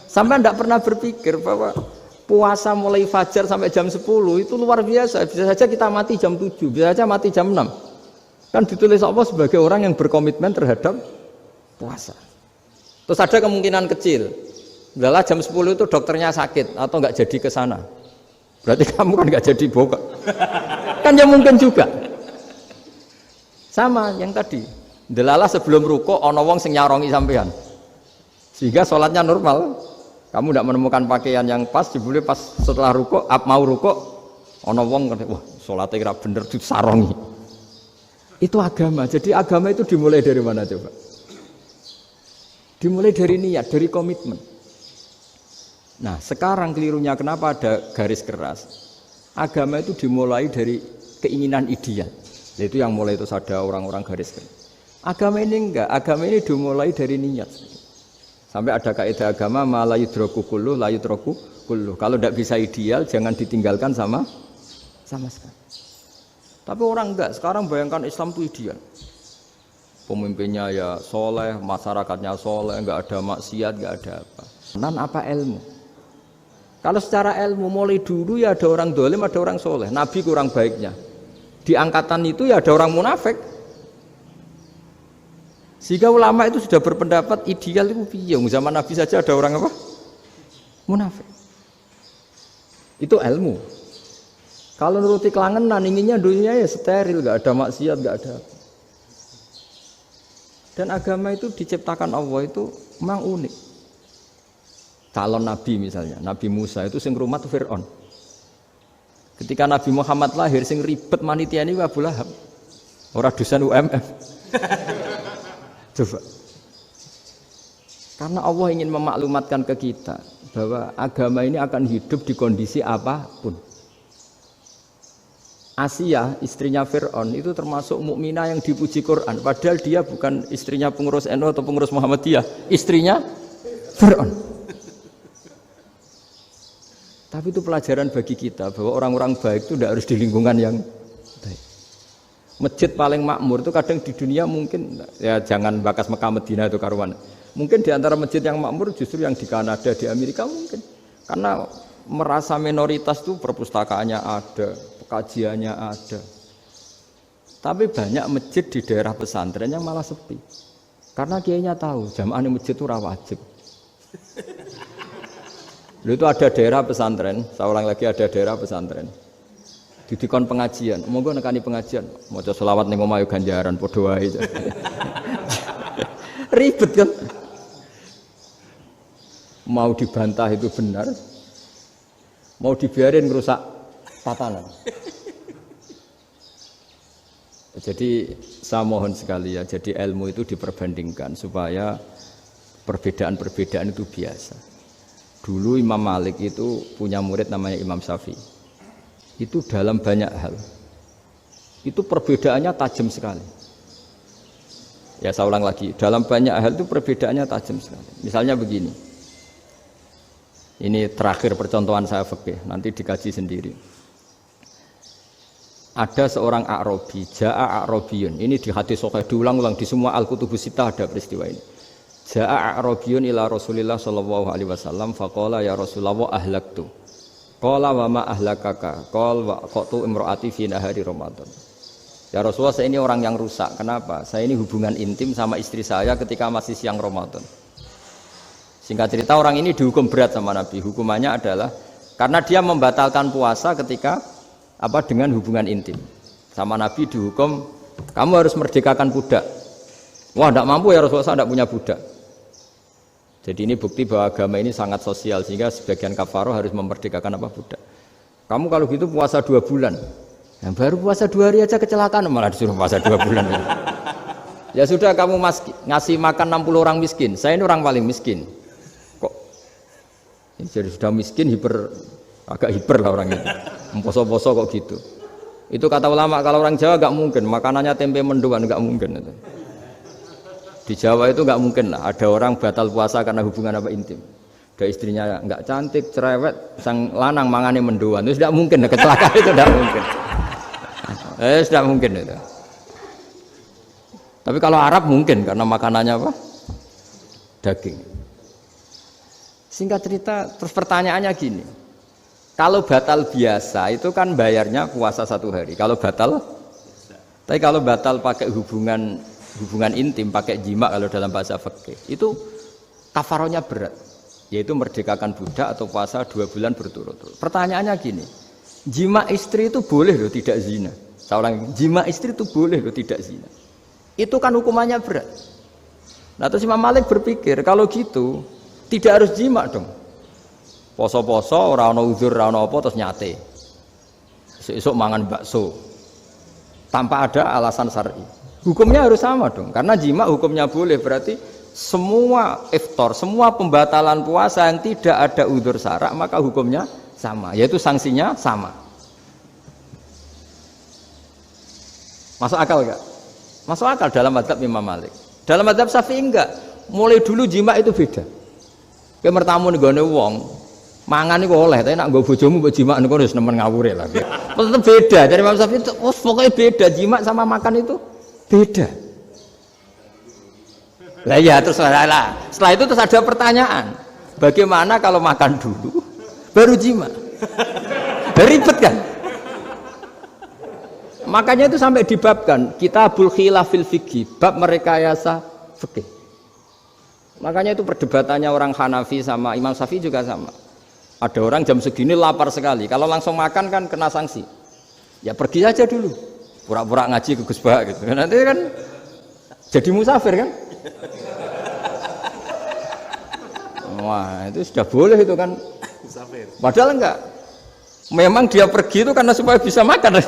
Sampai tidak pernah berpikir bahwa puasa mulai fajar sampai jam 10 itu luar biasa. Bisa saja kita mati jam 7, bisa saja mati jam 6. Kan ditulis Allah sebagai orang yang berkomitmen terhadap puasa. Terus ada kemungkinan kecil, adalah jam 10 itu dokternya sakit atau nggak jadi ke sana. Berarti kamu kan nggak jadi buka. Kan ya mungkin juga. Sama yang tadi. Delalah sebelum ruko ono wong sing nyarongi sampean. Sehingga sholatnya normal. Kamu tidak menemukan pakaian yang pas, jebule pas setelah ruko, mau ruko, ono wong wah sholatnya kira bener disarongi. Itu agama. Jadi agama itu dimulai dari mana coba? Dimulai dari niat, dari komitmen. Nah, sekarang kelirunya kenapa ada garis keras? Agama itu dimulai dari keinginan ideal. Itu yang mulai itu ada orang-orang garis keras. Agama ini enggak, agama ini dimulai dari niat. Sampai ada kaidah agama ma la yudraku kullu la yudraku kullu. Kalau tidak bisa ideal jangan ditinggalkan sama sekali. Tapi orang enggak, sekarang bayangkan Islam itu ideal. Pemimpinnya ya soleh, masyarakatnya soleh, enggak ada maksiat, enggak ada apa. Apa ilmu? Kalau secara ilmu mulai dulu ya ada orang dolim, ada orang soleh. Nabi kurang baiknya. Di angkatan itu ya ada orang munafik. Sehingga ulama itu sudah berpendapat ideal itu piye? Zaman Nabi saja ada orang apa? Munafik. Itu ilmu. Kalau nuruti kelangenan inginnya dunia ya steril, enggak ada maksiat, enggak ada apa. Dan agama itu diciptakan Allah itu memang unik. Calon Nabi misalnya, Nabi Musa itu sing rumat Fir'aun. Ketika Nabi Muhammad lahir sing ribet manitia ini Abu Lahab. Ora dosen UMM. Coba. Karena Allah ingin memaklumatkan ke kita bahwa agama ini akan hidup di kondisi apapun. Asia, istrinya Fir'aun itu termasuk mukminah yang dipuji Quran. Padahal dia bukan istrinya pengurus NU atau pengurus Muhammadiyah, istrinya Fir'aun. Tapi itu pelajaran bagi kita bahwa orang-orang baik itu tidak harus di lingkungan yang baik. Masjid paling makmur itu kadang di dunia mungkin ya jangan bakas Mekah Medina itu karuan. Mungkin di antara masjid yang makmur justru yang di Kanada, di Amerika mungkin. Karena merasa minoritas itu perpustakaannya ada, kajiannya ada. Tapi banyak masjid di daerah pesantren yang malah sepi. Karena kiainya tahu jamaah di masjid itu wajib. Itu ada daerah pesantren, saya ulang lagi ada daerah pesantren. Didikon pengajian, monggo nekani pengajian, maca selawat ning omah yo ganjaran padha wae. Ribet kan? Mau dibantah itu benar. Mau dibiarin ngerusak tatanan. Jadi saya mohon sekali ya, jadi ilmu itu diperbandingkan supaya perbedaan-perbedaan itu biasa. Dulu Imam Malik itu punya murid namanya Imam Syafi'i. Itu dalam banyak hal. Itu perbedaannya tajam sekali. Ya saya ulang lagi, dalam banyak hal itu perbedaannya tajam sekali. Misalnya begini. Ini terakhir percontohan saya fikih, nanti dikaji sendiri. Ada seorang A'rabi, Ja'a A'rabiyun. Ini di hadis sahih diulang-ulang di semua Al-Kutubus Sittah ada peristiwa ini. Ja'a A'rabiyun ila Rasulillah sallallahu alaihi wasallam faqala ya Rasulullah ahlaktu. Qala wa ma ahlakaka? Qala wa qatu imraati fi nahari Ramadan. Ya Rasulullah, saya ini orang yang rusak. Kenapa? Saya ini hubungan intim sama istri saya ketika masih siang Ramadan. Singkat cerita orang ini dihukum berat sama Nabi. Hukumannya adalah karena dia membatalkan puasa ketika dengan hubungan intim. Sama Nabi dihukum, kamu harus merdekakan budak. Wah, tidak mampu ya Rasulullah, saya tidak punya budak. Jadi ini bukti bahwa agama ini sangat sosial sehingga sebagian kafaroh harus memerdekakan budak. Kamu kalau gitu puasa 2 bulan. Yang baru puasa 2 hari aja kecelakaan malah disuruh puasa 2 bulan. Ya sudah kamu ngasih makan 60 orang miskin. Saya ini orang paling miskin. Kok jadi sudah miskin agak hiper lah orang itu. Poso-poso kok gitu. Itu kata ulama kalau orang Jawa enggak mungkin makanannya tempe mendoan enggak mungkin itu. Di Jawa itu enggak mungkin lah ada orang batal puasa karena hubungan intim. Ada istrinya enggak cantik, cerewet, sang lanang mangane mendoan. Itu tidak mungkin, kecelakaan itu tidak mungkin. Tidak mungkin itu. Tapi kalau Arab mungkin karena makanannya daging. Singkat cerita, terus pertanyaannya gini. Kalau batal biasa itu kan bayarnya puasa 1 hari. Kalau batal, tapi kalau batal pakai hubungan intim, pakai jima kalau dalam bahasa fikih, itu kafarohnya berat, yaitu merdekakan budak atau puasa 2 bulan berturut-turut. Pertanyaannya gini, jima istri itu boleh loh tidak zina. Seorang jima istri itu boleh loh tidak zina. Itu kan hukumannya berat. Nah terus Imam Malik berpikir kalau gitu tidak harus jima dong. Poso-poso ora ana uzur ora ana apa terus nyate. Esuk mangan bakso. Tanpa ada alasan syar'i. Hukumnya harus sama dong. Karena jima hukumnya boleh berarti semua iftar, semua pembatalan puasa yang tidak ada uzur syara' maka hukumnya sama, yaitu sanksinya sama. Masuk akal enggak? Masuk akal dalam mazhab Imam Malik. Dalam mazhab Syafi'i enggak. Mulai dulu jima itu beda. Kayak mertamu nggone wong, mangan iku oleh, tapi nak nggo bojomu mbok jima niku wis nemen ngawure lah. Tetep beda. Dari Imam Syafi'i itu pokoknya beda, jima sama makan itu beda. Lah ya terus setelah itu terus ada pertanyaan. Bagaimana kalau makan dulu baru jima? Ribet kan? Makanya itu sampai dibabkan Kitabul Khilafil Fiqhi, bab merekayasa fikih. Makanya itu perdebatannya orang Hanafi sama Imam Syafi'i juga sama. Ada orang jam segini lapar sekali, kalau langsung makan kan kena sanksi. Ya pergi aja dulu, pura-pura ngaji ke Gus Bah gitu. Nanti kan jadi musafir kan? Wah itu sudah boleh itu kan? Musafir. Padahal enggak. Memang dia pergi itu karena supaya bisa makan.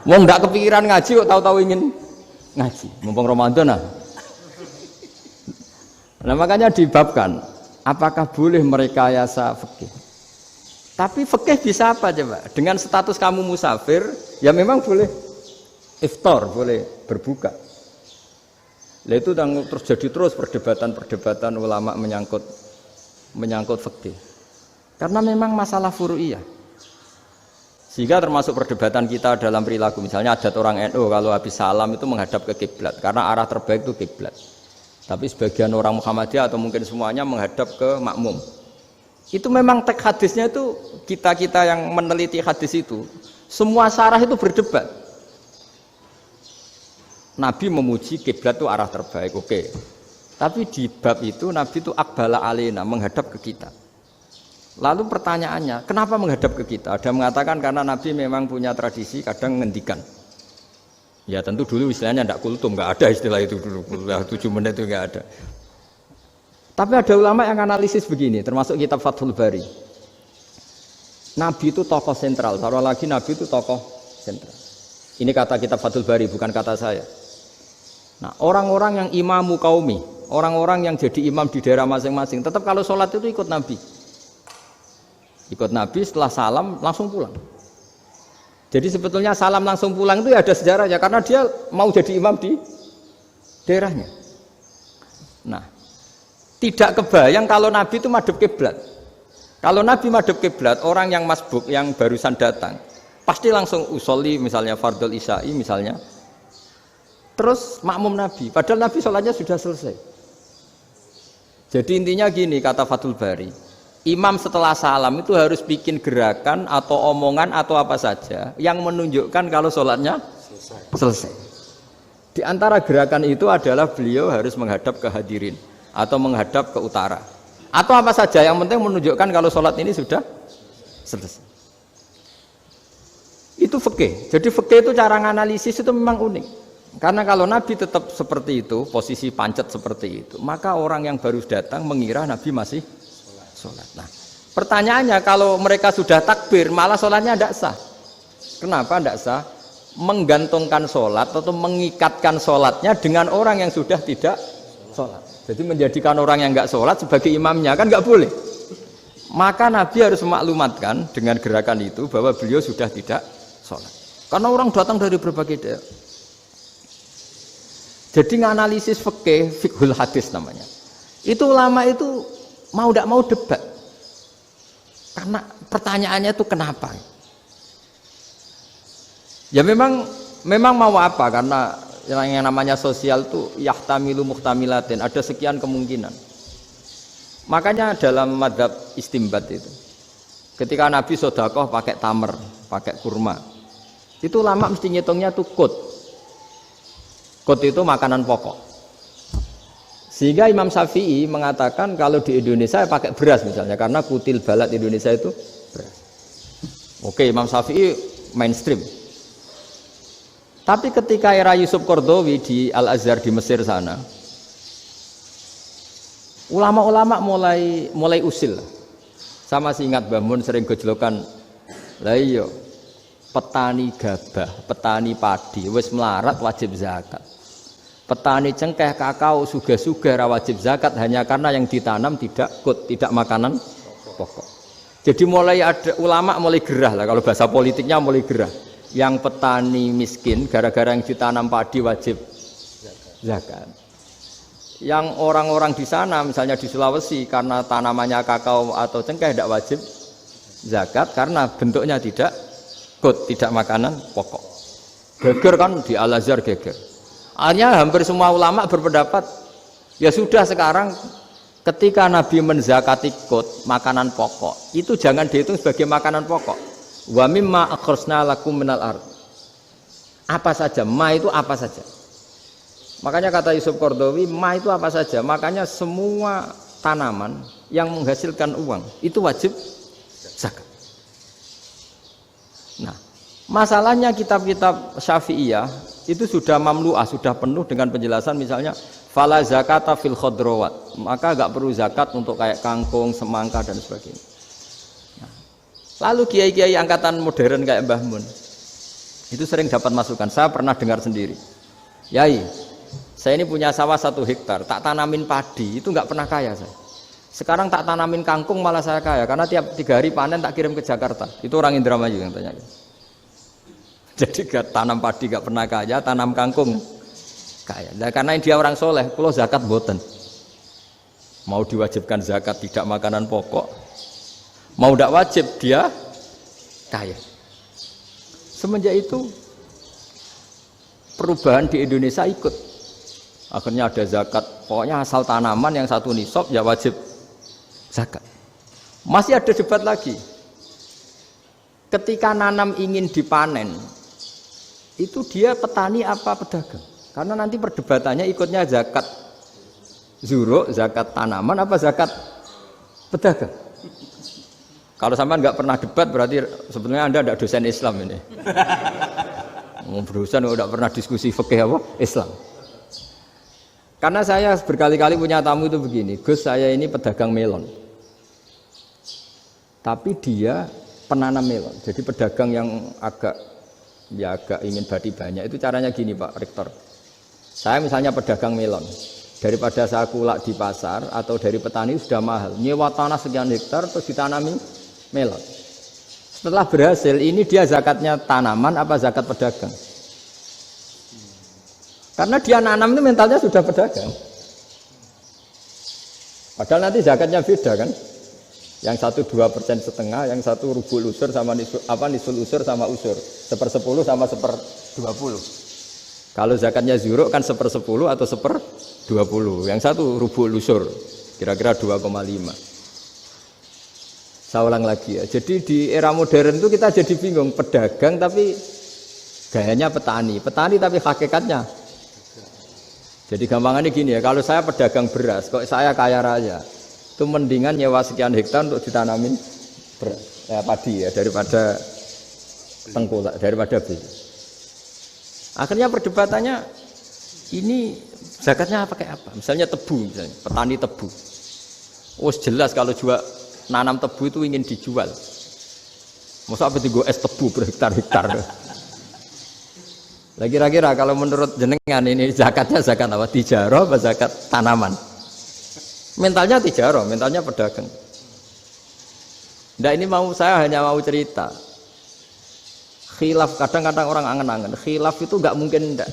Mau nggak kepikiran ngaji kok tahu-tahu ingin ngaji. Mumpung Ramadan nah. Nah makanya dibabkan apakah boleh merekayasa fikih. Tapi fikih bisa apa coba? Dengan status kamu musafir, ya memang boleh iftar, boleh berbuka. Lah itu terjadi terus perdebatan ulama menyangkut fikih. Karena memang masalah furu'iyah. Sehingga termasuk perdebatan kita dalam perilaku, misalnya adat orang NU kalau habis salam itu menghadap ke kiblat karena arah terbaik itu kiblat. Tapi sebagian orang Muhammadiyah atau mungkin semuanya menghadap ke makmum. Itu memang teks hadisnya itu kita yang meneliti hadis itu semua syarah itu berdebat. Nabi memuji kiblat itu arah terbaik, oke. Tapi di bab itu Nabi itu aqbala alaina, menghadap ke kita. Lalu pertanyaannya, kenapa menghadap ke kita? Ada mengatakan karena Nabi memang punya tradisi kadang ngendikan. Ya tentu dulu istilahnya tidak kultum, nggak ada istilah itu dulu. 7 menit itu nggak ada. Tapi ada ulama yang analisis begini, termasuk kitab Fathul Bari. Nabi itu tokoh sentral, taruh lagi Nabi itu tokoh sentral. Ini kata kitab Fathul Bari, bukan kata saya. Nah orang-orang yang imamu qaumi, orang-orang yang jadi imam di daerah masing-masing, tetap kalau sholat itu ikut Nabi. Ikut Nabi setelah salam langsung pulang. Jadi sebetulnya salam langsung pulang itu ya ada sejarahnya karena dia mau jadi imam di daerahnya. Nah, tidak kebayang kalau Nabi itu madhep kiblat. Kalau Nabi madhep kiblat, orang yang masbuk yang barusan datang pasti langsung usolli misalnya fardhul isya'i misalnya. Terus makmum Nabi, padahal Nabi sholatnya sudah selesai. Jadi intinya gini kata Fathul Bari. Imam setelah salam itu harus bikin gerakan atau omongan atau apa saja yang menunjukkan kalau sholatnya selesai. Di antara gerakan itu adalah beliau harus menghadap ke hadirin atau menghadap ke utara. Atau apa saja yang penting menunjukkan kalau sholat ini sudah selesai. Itu fikih. Jadi fikih itu cara menganalisis itu memang unik. Karena kalau Nabi tetap seperti itu, posisi pancet seperti itu, maka orang yang baru datang mengira Nabi masih sholat. Nah, pertanyaannya kalau mereka sudah takbir malah sholatnya tidak sah. Kenapa tidak sah? Menggantungkan sholat atau mengikatkan sholatnya dengan orang yang sudah tidak sholat. Jadi menjadikan orang yang nggak sholat sebagai imamnya kan nggak boleh. Maka Nabi harus memaklumatkan dengan gerakan itu bahwa beliau sudah tidak sholat. Karena orang datang dari berbagai daerah. Jadi nganalisis fikih, fiqhul hadis namanya. Itu ulama itu mau tidak mau debat. Karena pertanyaannya itu kenapa? Ya memang mau apa? Karena yang namanya sosial itu yahtamilu muhtamilatin, ada sekian kemungkinan. Makanya dalam madzhab istimbat itu, ketika Nabi sodakoh pakai tamer, pakai kurma, itu lama mesti ngitungnya tuh kut. Kut itu makanan pokok. Sehingga Imam Syafi'i mengatakan kalau di Indonesia pakai beras misalnya, karena kutil balat Indonesia itu beras. Oke, Imam Syafi'i mainstream. Tapi ketika era Yusuf Qaradawi di Al-Azhar di Mesir sana, ulama-ulama mulai usil. Sama sih ingat Mbah Mun sering gejolokan, lah iya petani gabah, petani padi wis melarat wajib zakat. Petani cengkeh, kakao, suga-suga ra wajib zakat hanya karena yang ditanam tidak tidak makanan pokok. Jadi mulai ada ulama mulai gerah lah, kalau bahasa politiknya mulai gerah. Yang petani miskin gara-gara yang ditanam padi wajib zakat. Yang orang-orang di sana misalnya di Sulawesi karena tanamannya kakao atau cengkeh tidak wajib zakat karena bentuknya tidak tidak makanan pokok. Geger kan di Al-Azhar geger. Akhirnya hampir semua ulama berpendapat ya sudah sekarang ketika Nabi menzakati makanan pokok itu jangan dihitung sebagai makanan pokok. Wa mimma akhrajna lakum minal ard. Apa saja, ma itu apa saja. Makanya kata Yusuf Qaradawi, ma itu apa saja. Makanya semua tanaman yang menghasilkan uang itu wajib zakat. Nah, masalahnya kitab-kitab Syafi'iyah itu sudah mamlu'ah, sudah penuh dengan penjelasan misalnya fala zakata fil khadrawat, maka enggak perlu zakat untuk kayak kangkung, semangka dan sebagainya. Nah, lalu kiai-kiai angkatan modern kayak Mbah Mun itu sering dapat masukan. Saya pernah dengar sendiri, Yai, saya ini punya sawah 1 hektar, tak tanamin padi itu enggak pernah kaya saya. Sekarang tak tanamin kangkung malah saya kaya karena tiap 3 hari panen tak kirim ke Jakarta. Itu orang Indramayu yang tanya. Jadi gak tanam padi gak pernah kaya, tanam kangkung kaya. Nah, karena dia orang soleh, kalau zakat boten. Mau diwajibkan zakat tidak makanan pokok, mau tidak wajib dia kaya. Semenjak itu perubahan di Indonesia ikut. Akhirnya ada zakat, pokoknya asal tanaman yang 1 nisab ya wajib zakat. Masih ada debat lagi. Ketika nanam ingin dipanen, itu dia petani apa pedagang? Karena nanti perdebatannya ikutnya zakat zuruk, zakat tanaman apa zakat pedagang. Kalau sampean nggak pernah debat berarti sebenarnya Anda tidak dosen Islam ini. Dosen nggak pernah diskusi fikih apa Islam. Karena saya berkali-kali punya tamu itu begini, Gus saya ini pedagang melon. Tapi dia penanam melon, jadi pedagang yang agak ingin badi banyak. Itu caranya gini Pak Rektor, saya misalnya pedagang melon, daripada saya kulak di pasar atau dari petani sudah mahal, nyewa tanah sekian hektar terus ditanami melon. Setelah berhasil ini dia zakatnya tanaman apa zakat pedagang? Karena dia nanam itu mentalnya sudah pedagang, padahal nanti zakatnya beda kan. Yang 1 2,5%, yang 1 rubul usur sama nisul usur sama usur, 1/10 sama 1/20. Kalau zakatnya zuruk kan 1/10 atau 1/20. Yang 1 rubul usur, kira-kira 2,5. Saya ulang lagi ya. Jadi di era modern itu kita jadi bingung, pedagang tapi gayanya petani tapi hakikatnya. Jadi gampangannya gini ya, kalau saya pedagang beras, kok saya kaya raya. Itu mendingan nyewa sekian hektar untuk ditanamin padi ya daripada tengkulak, daripada beli. Akhirnya perdebatannya ini zakatnya pakai apa? Misalnya tebu, misalnya petani tebu. Oh jelas kalau jual nanam tebu itu ingin dijual. Masa apa tiga es tebu berhektar-hektar? Lah kira-kira kalau menurut jenengan ini zakatnya zakat apa? Tijarah apa zakat tanaman? Mentalnya tijarah, mentalnya pedagang. Nah ini saya hanya mau cerita. Khilaf kadang-kadang orang angen-angen. Khilaf itu nggak mungkin enggak.